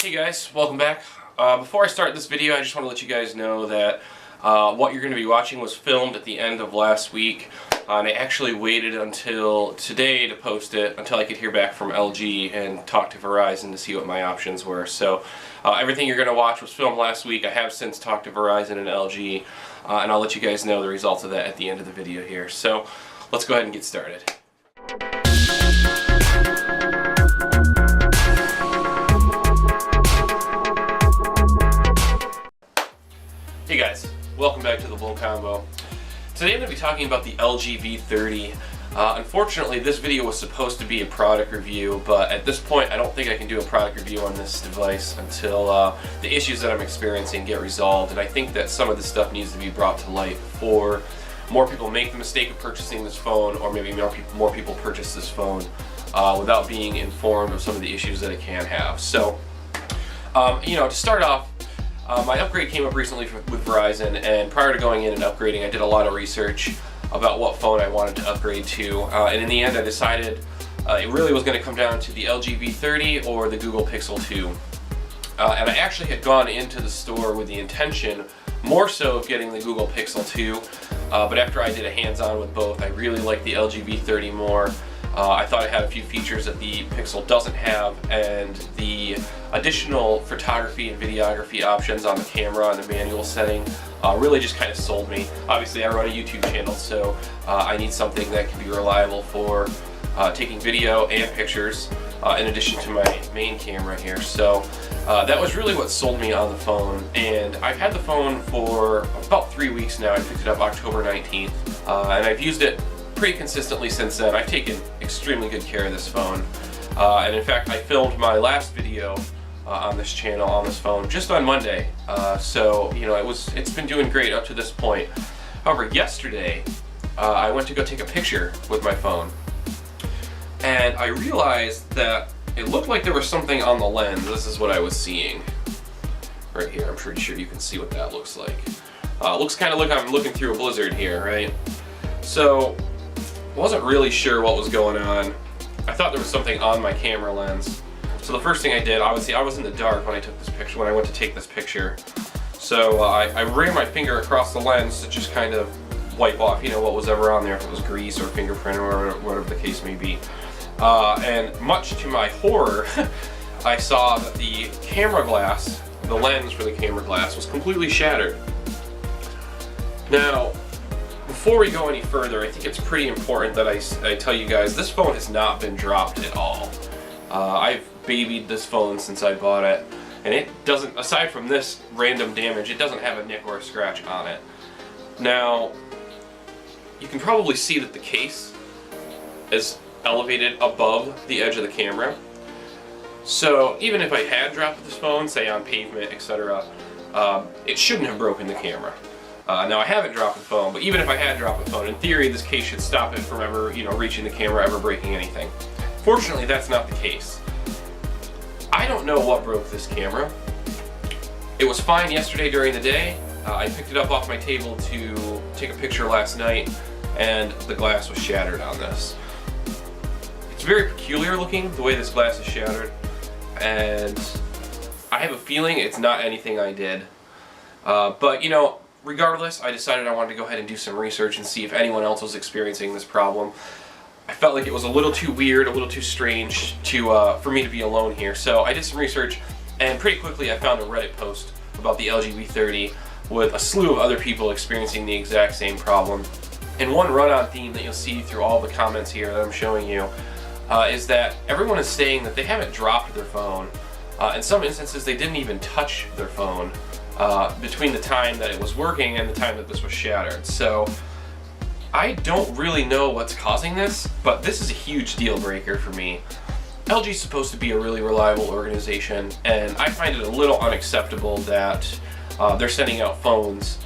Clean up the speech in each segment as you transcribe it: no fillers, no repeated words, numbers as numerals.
Hey guys, welcome back. Before I start this video, I just want to let you guys know that what you're going to be watching was filmed at the end of last week, and I actually waited until today to post it until I could hear back from LG and talk to Verizon to see what my options were. So everything you're going to watch was filmed last week. I have since talked to Verizon and LG, and I'll let you guys know the results of that at the end of the video here. So let's go ahead and get started. Hey guys, welcome back to the Bull Combo. Today I'm going to be talking about the LG V30. Unfortunately, this video was supposed to be a product review, but at this point I don't think I can do a product review on this device until the issues that I'm experiencing get resolved, and I think that some of this stuff needs to be brought to light before more people make the mistake of purchasing this phone, or maybe more people purchase this phone without being informed of some of the issues that it can have. So, to start off, my upgrade came up recently with Verizon, and prior to going in and upgrading, I did a lot of research about what phone I wanted to upgrade to, and in the end I decided it really was going to come down to the LG V30 or the Google Pixel 2. And I actually had gone into the store with the intention more so of getting the Google Pixel 2, but after I did a hands-on with both, I really liked the LG V30 more. I thought it had a few features that the Pixel doesn't have, and the additional photography and videography options on the camera and the manual setting really just kind of sold me. Obviously I run a YouTube channel, so I need something that can be reliable for taking video and pictures in addition to my main camera here. So that was really what sold me on the phone, and I've had the phone for about 3 weeks now. I picked it up October 19th, and I've used it pretty consistently since then. I've taken extremely good care of this phone, and in fact I filmed my last video on this channel on this phone just on Monday, so it's been doing great up to this point. However, yesterday I went to go take a picture with my phone, and I realized that it looked like there was something on the lens. This is what I was seeing right here. I'm pretty sure you can see what that looks like. Looks kind of like I'm looking through a blizzard here, right? So wasn't really sure what was going on. I thought there was something on my camera lens. So the first thing I did, obviously I was in the dark when I took this picture, when I went to take this picture. So I ran my finger across the lens to just kind of wipe off, what was ever on there, if it was grease or fingerprint or whatever the case may be. And much to my horror, I saw that the camera glass, the lens for the camera glass, was completely shattered. Now, before we go any further, I think it's pretty important that I tell you guys, this phone has not been dropped at all. I've babied this phone since I bought it, and it doesn't, aside from this random damage, it doesn't have a nick or a scratch on it. Now, you can probably see that the case is elevated above the edge of the camera. So even if I had dropped this phone, say on pavement, etc., it shouldn't have broken the camera. Now I haven't dropped the phone, but even if I had dropped the phone, in theory this case should stop it from ever, reaching the camera, ever breaking anything. Fortunately, that's not the case. I don't know what broke this camera. It was fine yesterday during the day. I picked it up off my table to take a picture last night, and the glass was shattered on this. It's very peculiar looking, the way this glass is shattered, and I have a feeling it's not anything I did. But regardless, I decided I wanted to go ahead and do some research and see if anyone else was experiencing this problem. I felt like it was a little too weird, a little too strange for me to be alone here. So I did some research, and pretty quickly I found a Reddit post about the LG V30 with a slew of other people experiencing the exact same problem. And one run-on theme that you'll see through all the comments here that I'm showing you is that everyone is saying that they haven't dropped their phone. In some instances, they didn't even touch their phone between the time that it was working and the time that this was shattered. So I don't really know what's causing this, but this is a huge deal breaker for me. LG is supposed to be a really reliable organization, and I find it a little unacceptable that they're sending out phones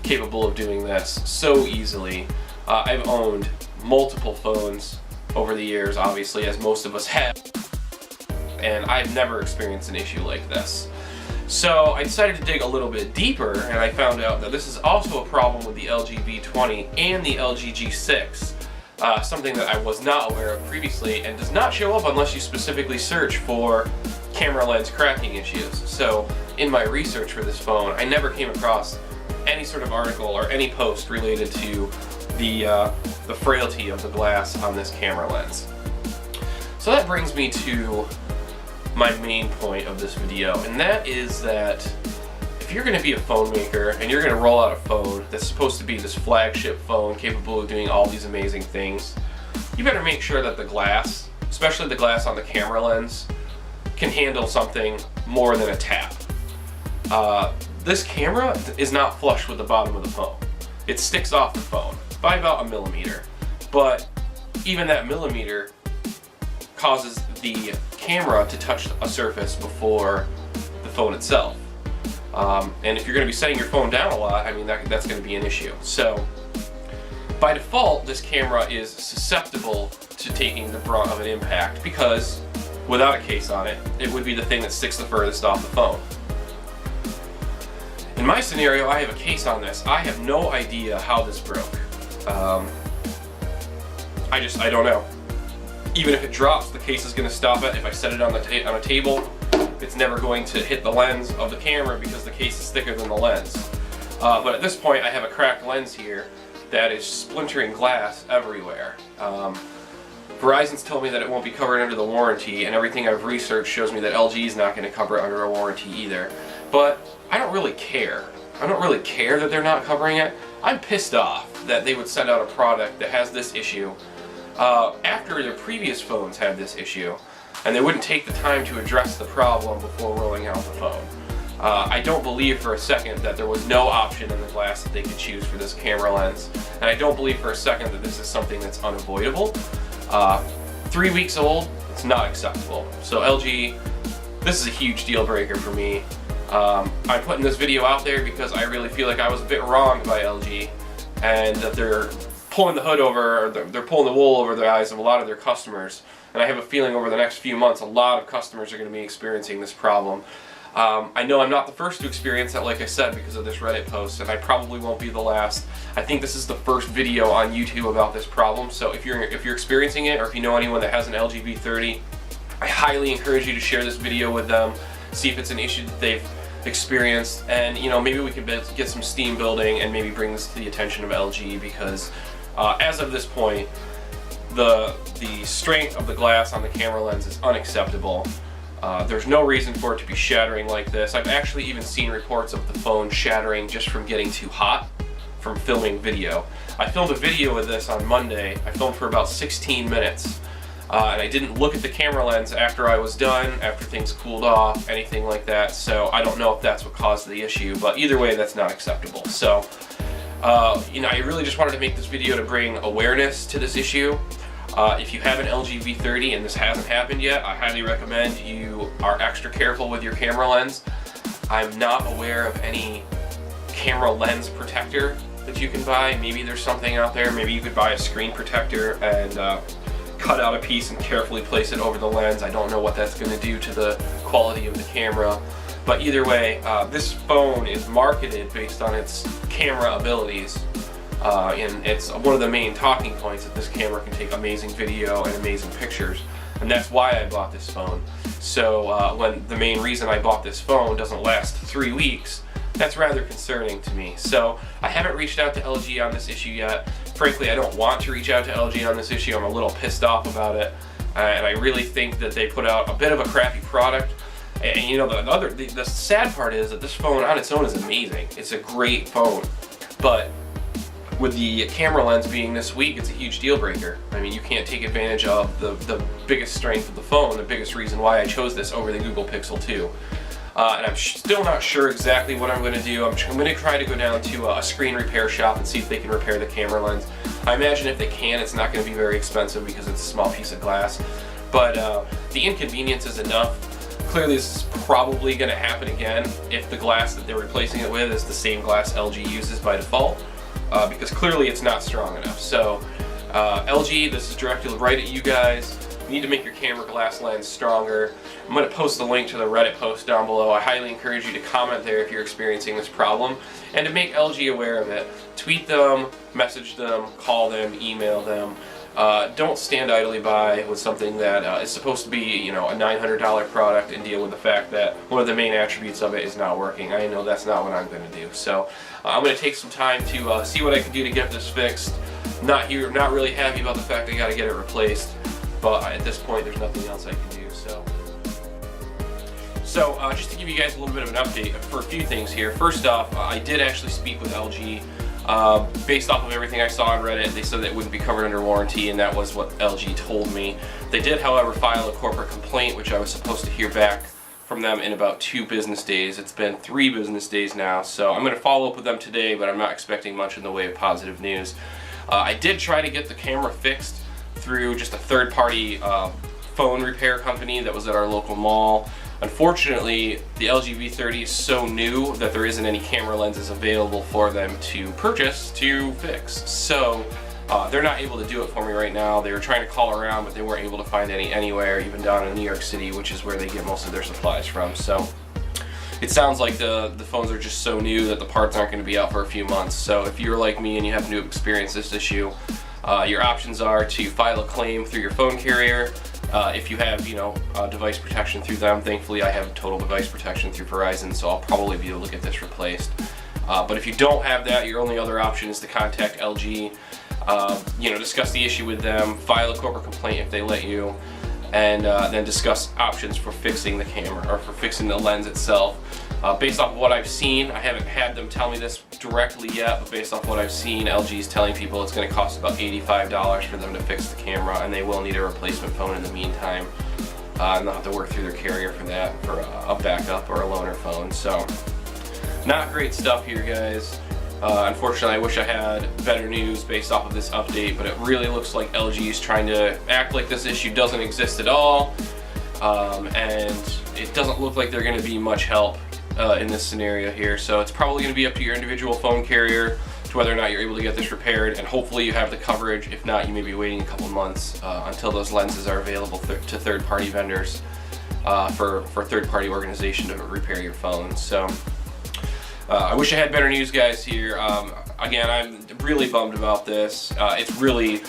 capable of doing this so easily. I've owned multiple phones over the years, obviously, as most of us have, and I've never experienced an issue like this. So I decided to dig a little bit deeper, and I found out that this is also a problem with the LG V20 and the LG G6, something that I was not aware of previously and does not show up unless you specifically search for camera lens cracking issues. So in my research for this phone, I never came across any sort of article or any post related to the frailty of the glass on this camera lens. So that brings me to my main point of this video, and that is that if you're going to be a phone maker and you're going to roll out a phone that's supposed to be this flagship phone capable of doing all these amazing things, you better make sure that the glass, especially the glass on the camera lens, can handle something more than a tap. This camera is not flush with the bottom of the phone. It sticks off the phone by about 1 millimeter, but even that millimeter causes the camera to touch a surface before the phone itself. And if you're going to be setting your phone down a lot, I mean, that's going to be an issue. So by default, this camera is susceptible to taking the brunt of an impact because without a case on it, it would be the thing that sticks the furthest off the phone. In my scenario, I have a case on this. I have no idea how this broke. I don't know. Even if it drops, the case is going to stop it. If I set it on a table, it's never going to hit the lens of the camera because the case is thicker than the lens. But at this point, I have a cracked lens here that is splintering glass everywhere. Verizon's told me that it won't be covered under the warranty, and everything I've researched shows me that LG is not going to cover it under a warranty either. But I don't really care. I don't really care that they're not covering it. I'm pissed off that they would send out a product that has this issue after their previous phones had this issue, and they wouldn't take the time to address the problem before rolling out the phone. I don't believe for a second that there was no option in the glass that they could choose for this camera lens, and I don't believe for a second that this is something that's unavoidable. 3 weeks old, it's not acceptable. So LG, this is a huge deal breaker for me. I'm putting this video out there because I really feel like I was a bit wronged by LG, and that they're pulling the hood over, or they're pulling the wool over the eyes of a lot of their customers. And I have a feeling over the next few months, a lot of customers are going to be experiencing this problem. I know I'm not the first to experience that, like I said, because of this Reddit post, and I probably won't be the last. I think this is the first video on YouTube about this problem, so if you're experiencing it, or if you know anyone that has an LG V30, I highly encourage you to share this video with them, see if it's an issue that they've experienced, and maybe we can get some steam building and maybe bring this to the attention of LG, because as of this point, the strength of the glass on the camera lens is unacceptable. There's no reason for it to be shattering like this. I've actually even seen reports of the phone shattering just from getting too hot from filming video. I filmed a video with this on Monday. I filmed for about 16 minutes. And I didn't look at the camera lens after I was done, after things cooled off, anything like that. So I don't know if that's what caused the issue, but either way, that's not acceptable. So, I really just wanted to make this video to bring awareness to this issue. If you have an LG V30 and this hasn't happened yet, I highly recommend you are extra careful with your camera lens. I'm not aware of any camera lens protector that you can buy. Maybe there's something out there. Maybe you could buy a screen protector and cut out a piece and carefully place it over the lens. I don't know what that's going to do to the quality of the camera. But either way, this phone is marketed based on its camera abilities. And it's one of the main talking points that this camera can take amazing video and amazing pictures. And that's why I bought this phone. So when the main reason I bought this phone doesn't last 3 weeks, that's rather concerning to me. So I haven't reached out to LG on this issue yet. Frankly, I don't want to reach out to LG on this issue. I'm a little pissed off about it. And I really think that they put out a bit of a crappy product. And the sad part is that this phone on its own is amazing. It's a great phone. But with the camera lens being this weak, it's a huge deal breaker. I mean, you can't take advantage of the biggest strength of the phone, the biggest reason why I chose this over the Google Pixel 2. And I'm still not sure exactly what I'm going to do. I'm going to try to go down to a screen repair shop and see if they can repair the camera lens. I imagine if they can, it's not going to be very expensive because it's a small piece of glass. But the inconvenience is enough. Clearly this is probably going to happen again if the glass that they're replacing it with is the same glass LG uses by default. Because clearly it's not strong enough. So LG, this is directed right at you guys. You need to make your camera glass lens stronger. I'm going to post the link to the Reddit post down below. I highly encourage you to comment there if you're experiencing this problem, and to make LG aware of it. Tweet them, message them, call them, email them. don't stand idly by with something that is supposed to be, you know, a $900 product and deal with the fact that one of the main attributes of it is not working. I know that's not what I'm going to do. So I'm going to take some time to see what I can do to get this fixed. Not really happy about the fact I got to get it replaced, but at this point there's nothing else I can do. So just to give you guys a little bit of an update for a few things here. First off, I did actually speak with LG. Based off of everything I saw on Reddit, they said that it wouldn't be covered under warranty, and that was what LG told me. They did, however, file a corporate complaint, which I was supposed to hear back from them in about 2 business days. It's been 3 business days now, so I'm going to follow up with them today, but I'm not expecting much in the way of positive news. I did try to get the camera fixed through just a third-party phone repair company that was at our local mall. Unfortunately, the LG V30 is so new that there isn't any camera lenses available for them to purchase to fix. So they're not able to do it for me right now. They were trying to call around, but they weren't able to find any anywhere, even down in New York City, which is where they get most of their supplies from. So it sounds like the phones are just so new that the parts aren't going to be out for a few months. So if you're like me and you happen to have experienced this issue, your options are to file a claim through your phone carrier. If you have, you know, device protection through them. Thankfully, I have total device protection through Verizon, so I'll probably be able to get this replaced. But if you don't have that, your only other option is to contact LG, you know, discuss the issue with them, file a corporate complaint if they let you, and then discuss options for fixing the camera or for fixing the lens itself. Based off of what I've seen, I haven't had them tell me this directly yet, but based off what I've seen, LG is telling people it's going to cost about $85 for them to fix the camera, and they will need a replacement phone in the meantime. And they'll have to work through their carrier for that, for a backup or a loaner phone. So, not great stuff here, guys. Unfortunately, I wish I had better news based off of this update, but it really looks like LG is trying to act like this issue doesn't exist at all, and it doesn't look like they're going to be much help in this scenario here. So it's probably going to be up to your individual phone carrier to whether or not you're able to get this repaired, and hopefully you have the coverage. If not, you may be waiting a couple months until those lenses are available to third-party vendors for third-party organization to repair your phone. So I wish I had better news, guys, here. Again, I'm really bummed about this. It's really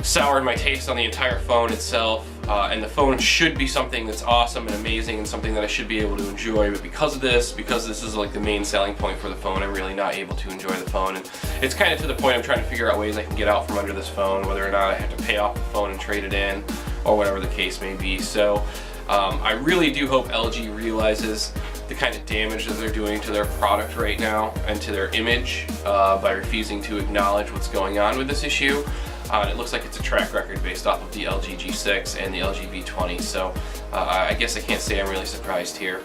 soured my taste on the entire phone itself, and the phone should be something that's awesome and amazing and something that I should be able to enjoy, but because this is like the main selling point for the phone, I'm really not able to enjoy the phone. And it's kind of to the point I'm trying to figure out ways I can get out from under this phone, whether or not I have to pay off the phone and trade it in, or whatever the case may be. So I really do hope LG realizes the kind of damage that they're doing to their product right now and to their image by refusing to acknowledge what's going on with this issue. It looks like it's a track record based off of the LG G6 and the LG V20, so I guess I can't say I'm really surprised here.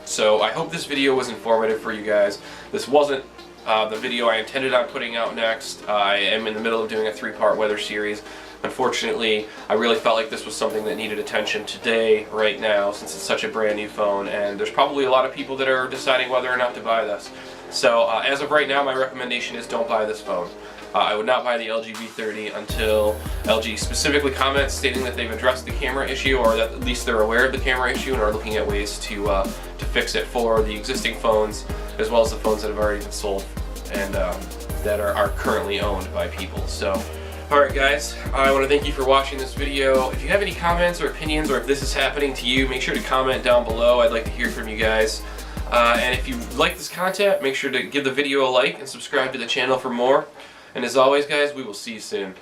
So I hope this video was informative for you guys. This wasn't the video I intended on putting out next. I am in the middle of doing a 3-part weather series. Unfortunately, I really felt like this was something that needed attention today, right now, since it's such a brand new phone, and there's probably a lot of people that are deciding whether or not to buy this. So as of right now, my recommendation is don't buy this phone. I would not buy the LG V30 until LG specifically comments stating that they've addressed the camera issue, or that at least they're aware of the camera issue and are looking at ways to fix it for the existing phones, as well as the phones that have already been sold and that are currently owned by people. So, alright guys, I want to thank you for watching this video. If you have any comments or opinions, or if this is happening to you, make sure to comment down below. I'd like to hear from you guys. And if you like this content, make sure to give the video a like and subscribe to the channel for more. And as always, guys, we will see you soon.